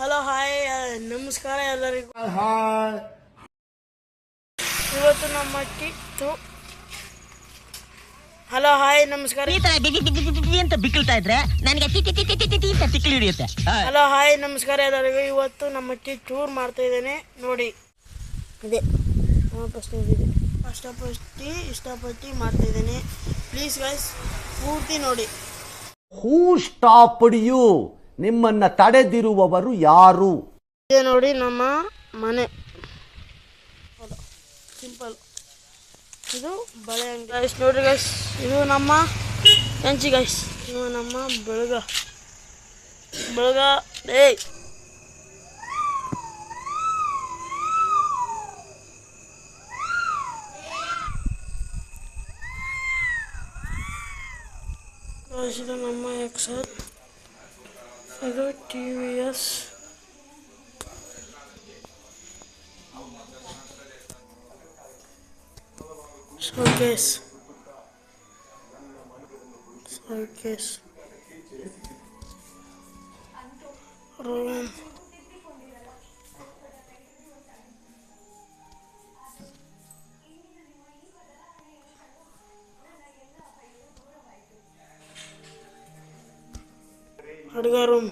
Hello hi ನಮಸ್ಕಾರ ಎಲ್ಲರಿಗೂ. Hi. ಇವತ್ತು ನಮ್ಮ ಹಲೋ ಹಾಯ್ ನಮಸ್ಕಾರ. ಈ ತರ ಅಂತ ಬಿಕ್ಕಳ್ತಾ ಇದ್ರೆ ನನಗೆ ತಿಕ್ಕಿ ಹಿಡಿಯುತ್ತೆ. ಹಲೋ ಹಾಯ್ ನಮಸ್ಕಾರ ಎಲ್ಲರಿಗೂ. ಇವತ್ತು ನಮ್ಮ ಟೂರ್ ಮಾಡ್ತಾ ಇದ್ದೇನೆ ನೋಡಿ. ಇದೆ ಇಷ್ಟಪಟ್ಟು ಮಾಡ್ತಾ ಇದ್ದೇನೆ. ಪ್ಲೀಸ್ ಗೈಸ್ ಪೂರ್ತಿ ನೋಡಿ. ಹೂ ಸ್ಟಾಪ್ಡ್ ಯು? ನಿಮ್ಮನ್ನ ತಡೆದಿರುವವರು ಯಾರು? ಇದೆ ನೋಡಿ ನಮ್ಮ ಮನೆ. ಸಿಂಪಲ್. ಇದು ಬಳೆ ಅಂಗಡಿ ಗೈಸ್. ನೋಡ್ರಿ ಗೈಸ್, ಇದು ನಮ್ಮ ಕಂಚಿ ಗೈಸ್. ಇದು ನಮ್ಮ ಬೆಳಗ ಏಯ್ ಇದು ನಮ್ಮ ಎಕ್ಸೆಲ್. ಇದು TVS. showcase room. ಅಡುಗೆ ರೂಮ್.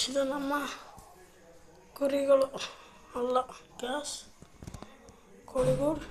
ಇದು ನಮ್ಮ ಕುರಿಗಳು ಅಲ್ಲ, ಗ್ಯಾಸ್ ಕೋಳಿಗೂಡು.